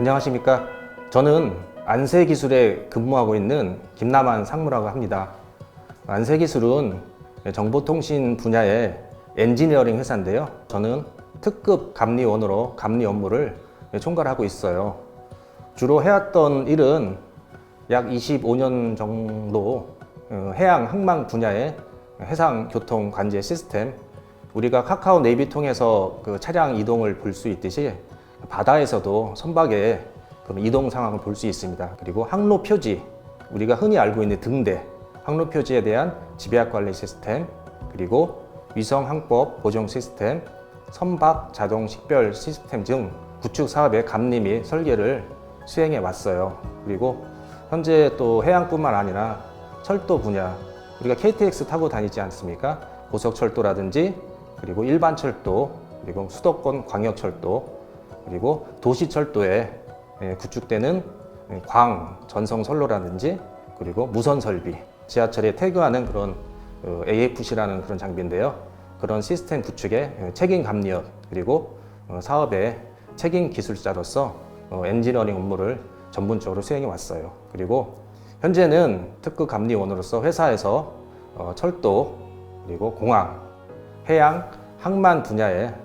안녕하십니까. 저는 안세기술에 근무하고 있는 김남환 상무라고 합니다. 안세기술은 정보통신 분야의 엔지니어링 회사인데요. 저는 특급 감리원으로 감리 업무를 총괄하고 있어요. 주로 해왔던 일은 약 25년 정도 해양 항만 분야의 해상 교통 관제 시스템, 우리가 카카오 네이비 통해서 그 차량 이동을 볼 수 있듯이 바다에서도 선박의 그런 이동 상황을 볼 수 있습니다. 그리고 항로 표지, 우리가 흔히 알고 있는 등대, 항로 표지에 대한 집약 관리 시스템, 그리고 위성 항법 보정 시스템, 선박 자동 식별 시스템 등 구축 사업의 감리 및 설계를 수행해 왔어요. 그리고 현재 또 해양뿐만 아니라 철도 분야, 우리가 KTX 타고 다니지 않습니까? 고속철도라든지 그리고 일반 철도, 그리고 수도권 광역철도, 그리고 도시철도에 구축되는 광, 전송선로라든지 그리고 무선 설비, 지하철에 태그하는 그런 AFC라는 그런 장비인데요. 그런 시스템 구축의 책임 감리업, 그리고 사업의 책임 기술자로서 엔지니어링 업무를 전문적으로 수행해 왔어요. 그리고 현재는 특급 감리원으로서 회사에서 철도, 그리고 공항, 해양, 항만 분야의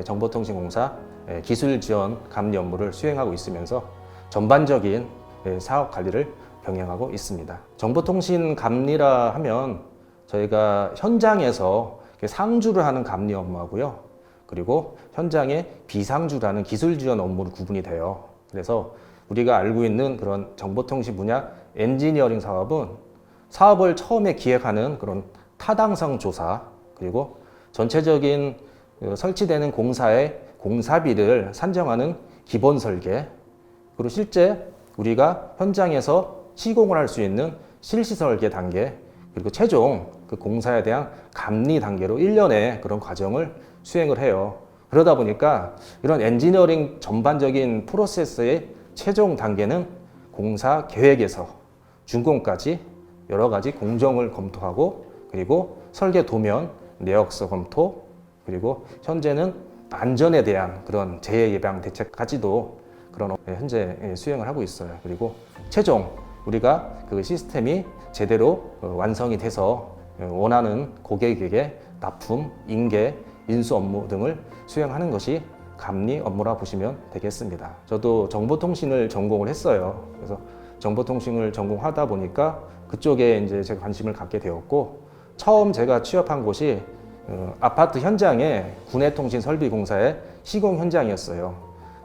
정보통신공사 기술 지원 감리 업무를 수행하고 있으면서 전반적인 사업 관리를 병행하고 있습니다. 정보통신 감리라 하면 저희가 현장에서 상주를 하는 감리 업무하고요. 그리고 현장에 비상주를 하는 기술 지원 업무로 구분이 돼요. 그래서 우리가 알고 있는 그런 정보통신 분야 엔지니어링 사업은 사업을 처음에 기획하는 그런 타당성 조사, 그리고 전체적인 설치되는 공사의 공사비를 산정하는 기본 설계, 그리고 실제 우리가 현장에서 시공을 할 수 있는 실시 설계 단계, 그리고 최종 그 공사에 대한 감리 단계로 1년의 그런 과정을 수행을 해요. 그러다 보니까 이런 엔지니어링 전반적인 프로세스의 최종 단계는 공사 계획에서 준공까지 여러 가지 공정을 검토하고, 그리고 설계 도면, 내역서 검토, 그리고 현재는 안전에 대한 그런 재해 예방 대책까지도 그런 현재 수행을 하고 있어요. 그리고 최종 우리가 그 시스템이 제대로 완성이 돼서 원하는 고객에게 납품, 인계, 인수 업무 등을 수행하는 것이 감리 업무라 보시면 되겠습니다. 저도 정보통신을 전공을 했어요. 그래서 정보통신을 전공하다 보니까 그쪽에 이제 제가 관심을 갖게 되었고, 처음 제가 취업한 곳이 아파트 현장의 군해통신설비공사의 시공 현장이었어요.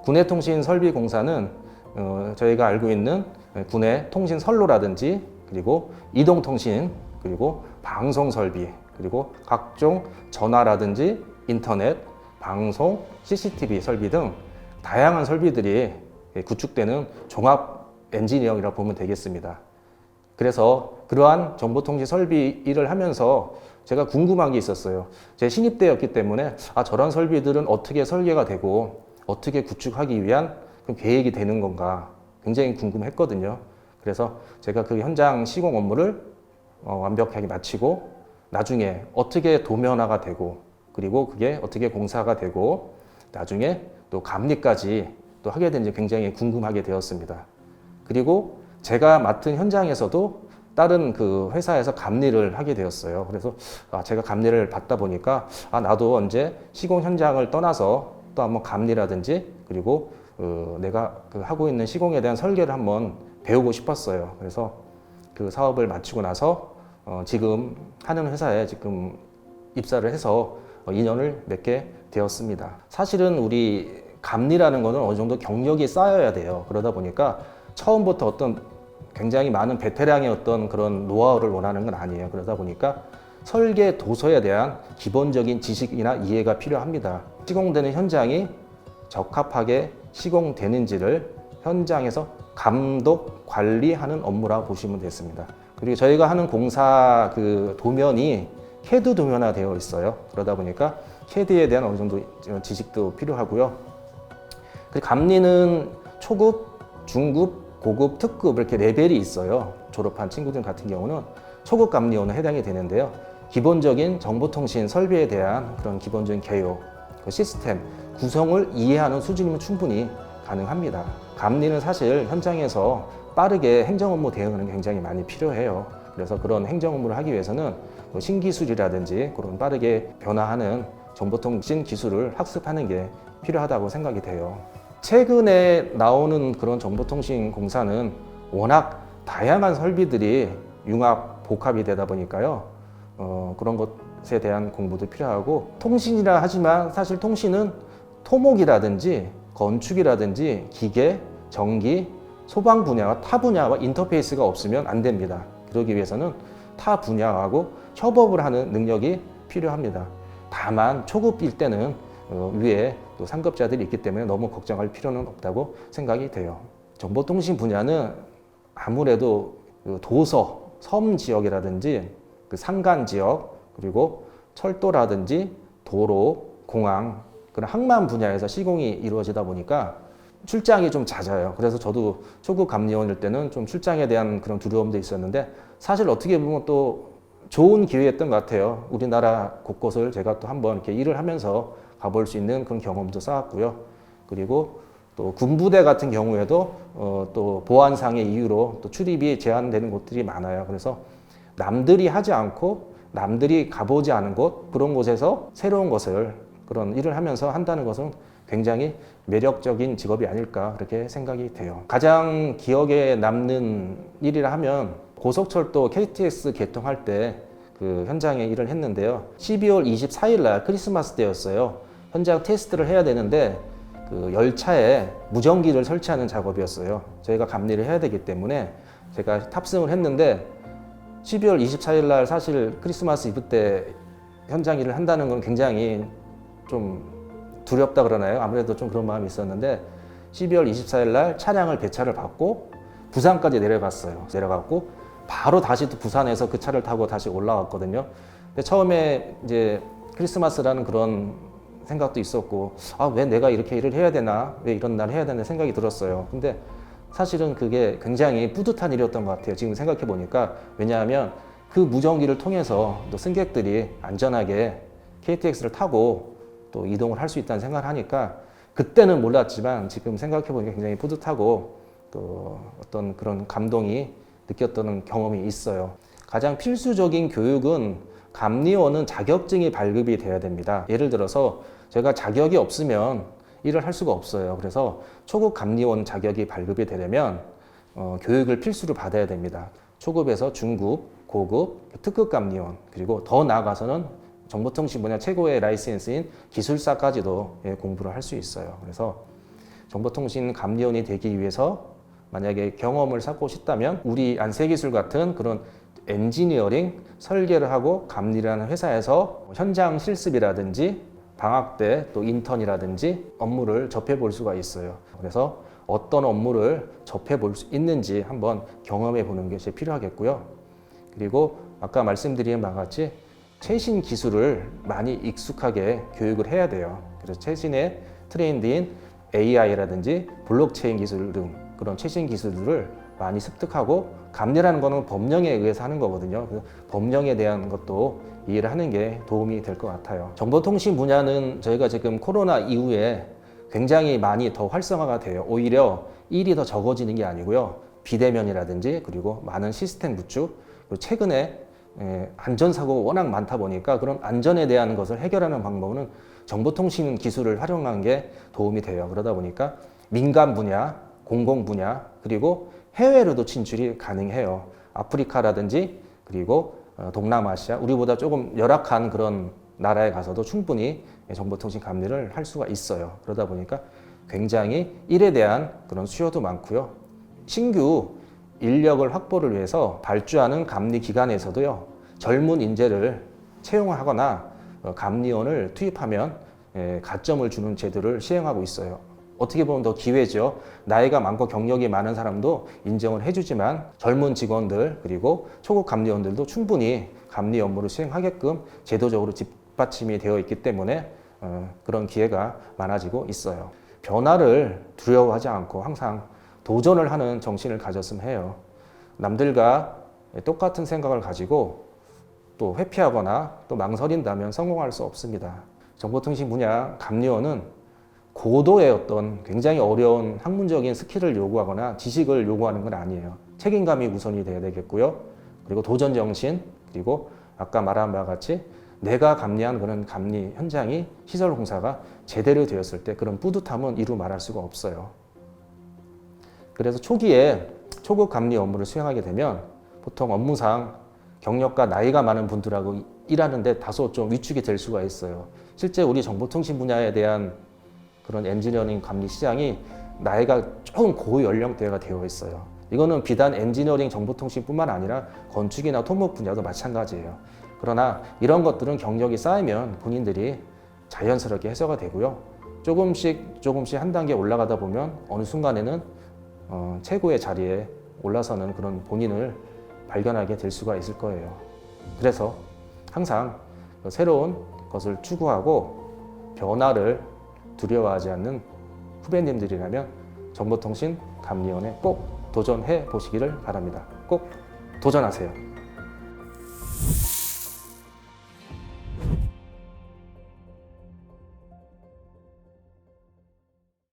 군해통신설비공사는 저희가 알고 있는 군의 통신선로라든지 그리고 이동통신, 그리고 방송설비, 그리고 각종 전화라든지 인터넷, 방송, CCTV 설비 등 다양한 설비들이 구축되는 종합 엔지니어링이라고 보면 되겠습니다. 그래서 그러한 정보통신 설비 일을 하면서 제가 궁금한 게 있었어요. 제 신입 때였기 때문에 저런 설비들은 어떻게 설계가 되고 어떻게 구축하기 위한 계획이 되는 건가 굉장히 궁금했거든요. 그래서 제가 그 현장 시공 업무를 완벽하게 마치고 나중에 어떻게 도면화가 되고, 그리고 그게 어떻게 공사가 되고 나중에 또 감리까지 또 하게 되는지 굉장히 궁금하게 되었습니다. 그리고 제가 맡은 현장에서도 다른 그 회사에서 감리를 하게 되었어요. 그래서 제가 감리를 받다 보니까 나도 언제 시공 현장을 떠나서 또 한번 감리라든지 그리고 내가 그 하고 있는 시공에 대한 설계를 한번 배우고 싶었어요. 그래서 그 사업을 마치고 나서 지금 하는 회사에 지금 입사를 해서 2년을 맺게 되었습니다. 사실은 우리 감리라는 거는 어느 정도 경력이 쌓여야 돼요. 그러다 보니까 처음부터 어떤 굉장히 많은 베테랑의 어떤 그런 노하우를 원하는 건 아니에요. 그러다 보니까 설계 도서에 대한 기본적인 지식이나 이해가 필요합니다. 시공되는 현장이 적합하게 시공되는지를 현장에서 감독, 관리하는 업무라고 보시면 되겠습니다. 그리고 저희가 하는 공사 그 도면이 CAD 도면화 되어 있어요. 그러다 보니까 CAD에 대한 어느 정도 지식도 필요하고요. 그리고 감리는 초급, 중급, 고급, 특급 이렇게 레벨이 있어요. 졸업한 친구들 같은 경우는 초급 감리원에 해당이 되는데요. 기본적인 정보통신 설비에 대한 그런 기본적인 개요, 그 시스템 구성을 이해하는 수준이면 충분히 가능합니다. 감리는 사실 현장에서 빠르게 행정 업무 대응하는 게 굉장히 많이 필요해요. 그래서 그런 행정 업무를 하기 위해서는 뭐 신기술이라든지 그런 빠르게 변화하는 정보통신 기술을 학습하는 게 필요하다고 생각이 돼요. 최근에 나오는 그런 정보통신 공사는 워낙 다양한 설비들이 융합, 복합이 되다 보니까요. 그런 것에 대한 공부도 필요하고, 통신이라 하지만 사실 통신은 토목이라든지 건축이라든지 기계, 전기, 소방 분야와 타 분야와 인터페이스가 없으면 안 됩니다. 그러기 위해서는 타 분야하고 협업을 하는 능력이 필요합니다. 다만 초급일 때는 위에 또 상급자들이 있기 때문에 너무 걱정할 필요는 없다고 생각이 돼요. 정보통신 분야는 아무래도 도서, 섬 지역이라든지 그 산간 지역, 그리고 철도라든지 도로, 공항, 그런 항만 분야에서 시공이 이루어지다 보니까 출장이 좀 잦아요. 그래서 저도 초급 감리원일 때는 좀 출장에 대한 그런 두려움도 있었는데, 사실 어떻게 보면 또 좋은 기회였던 것 같아요. 우리나라 곳곳을 제가 또 한번 이렇게 일을 하면서 가볼 수 있는 그런 경험도 쌓았고요. 그리고 또 군부대 같은 경우에도 또 보안상의 이유로 또 출입이 제한되는 곳들이 많아요. 그래서 남들이 하지 않고 남들이 가보지 않은 곳, 그런 곳에서 새로운 것을 그런 일을 하면서 한다는 것은 굉장히 매력적인 직업이 아닐까 그렇게 생각이 돼요. 가장 기억에 남는 일이라 하면 고속철도 KTX 개통할 때 그 현장에 일을 했는데요. 12월 24일 날 크리스마스 때였어요. 현장 테스트를 해야 되는데 그 열차에 무전기를 설치하는 작업이었어요. 저희가 감리를 해야 되기 때문에 제가 탑승을 했는데, 12월 24일 날 사실 크리스마스 이브 때 현장 일을 한다는 건 굉장히 좀 두렵다 그러나요? 아무래도 좀 그런 마음이 있었는데, 12월 24일 날 차량을 배차를 받고 부산까지 내려갔어요. 내려갔고 바로 다시 또 부산에서 그 차를 타고 다시 올라왔거든요. 근데 처음에 이제 크리스마스라는 그런 생각도 있었고, 왜 내가 이렇게 일을 해야 되나? 왜 이런 날 해야 되나 생각이 들었어요. 근데 사실은 그게 굉장히 뿌듯한 일이었던 것 같아요. 지금 생각해 보니까. 왜냐하면 그 무전기를 통해서 또 승객들이 안전하게 KTX를 타고 또 이동을 할 수 있다는 생각을 하니까, 그때는 몰랐지만 지금 생각해 보니까 굉장히 뿌듯하고 또 어떤 그런 감동이 느꼈던 경험이 있어요. 가장 필수적인 교육은, 감리원은 자격증이 발급이 돼야 됩니다. 예를 들어서 제가 자격이 없으면 일을 할 수가 없어요. 그래서 초급 감리원 자격이 발급이 되려면 교육을 필수로 받아야 됩니다. 초급에서 중급, 고급, 특급 감리원, 그리고 더 나아가서는 정보통신 분야 최고의 라이센스인 기술사까지도 공부를 할 수 있어요. 그래서 정보통신 감리원이 되기 위해서 만약에 경험을 쌓고 싶다면 우리 안세기술 같은 그런 엔지니어링, 설계를 하고 감리를 하는 회사에서 현장 실습이라든지 방학 때 또 인턴이라든지 업무를 접해 볼 수가 있어요. 그래서 어떤 업무를 접해 볼 수 있는지 한번 경험해 보는 것이 필요하겠고요. 그리고 아까 말씀드린 바와 같이 최신 기술을 많이 익숙하게 교육을 해야 돼요. 그래서 최신의 트렌드인 AI라든지 블록체인 기술 등 그런 최신 기술들을 많이 습득하고, 감리라는 거는 법령에 의해서 하는 거거든요. 그 법령에 대한 것도 이해를 하는 게 도움이 될 것 같아요. 정보통신 분야는 저희가 지금 코로나 이후에 굉장히 많이 더 활성화가 돼요. 오히려 일이 더 적어지는 게 아니고요. 비대면이라든지 그리고 많은 시스템 구축, 그리고 최근에 안전사고가 워낙 많다 보니까 그런 안전에 대한 것을 해결하는 방법은 정보통신 기술을 활용한 게 도움이 돼요. 그러다 보니까 민간 분야, 공공 분야, 그리고 해외로도 진출이 가능해요. 아프리카라든지 그리고 동남아시아, 우리보다 조금 열악한 그런 나라에 가서도 충분히 정보통신 감리를 할 수가 있어요. 그러다 보니까 굉장히 일에 대한 그런 수요도 많고요. 신규 인력을 확보를 위해서 발주하는 감리 기관에서도요, 젊은 인재를 채용하거나 감리원을 투입하면 가점을 주는 제도를 시행하고 있어요. 어떻게 보면 더 기회죠. 나이가 많고 경력이 많은 사람도 인정을 해주지만 젊은 직원들 그리고 초급 감리원들도 충분히 감리 업무를 수행하게끔 제도적으로 뒷받침이 되어 있기 때문에 그런 기회가 많아지고 있어요. 변화를 두려워하지 않고 항상 도전을 하는 정신을 가졌으면 해요. 남들과 똑같은 생각을 가지고 또 회피하거나 또 망설인다면 성공할 수 없습니다. 정보통신 분야 감리원은 고도의 어떤 굉장히 어려운 학문적인 스킬을 요구하거나 지식을 요구하는 건 아니에요. 책임감이 우선이 돼야 되겠고요. 그리고 도전 정신, 그리고 아까 말한 바와 같이 내가 감리한 그런 감리 현장이 시설 공사가 제대로 되었을 때 그런 뿌듯함은 이루 말할 수가 없어요. 그래서 초기에 초급 감리 업무를 수행하게 되면 보통 업무상 경력과 나이가 많은 분들하고 일하는데 다소 좀 위축이 될 수가 있어요. 실제 우리 정보통신 분야에 대한 그런 엔지니어링 감리 시장이 나이가 조금 고연령대가 되어 있어요. 이거는 비단 엔지니어링 정보통신뿐만 아니라 건축이나 토목 분야도 마찬가지예요. 그러나 이런 것들은 경력이 쌓이면 본인들이 자연스럽게 해소가 되고요. 조금씩 한 단계 올라가다 보면 어느 순간에는 최고의 자리에 올라서는 그런 본인을 발견하게 될 수가 있을 거예요. 그래서 항상 새로운 것을 추구하고 변화를 두려워하지 않는 후배님들이라면 정보통신 감리원에 꼭 도전해 보시기를 바랍니다. 꼭 도전하세요.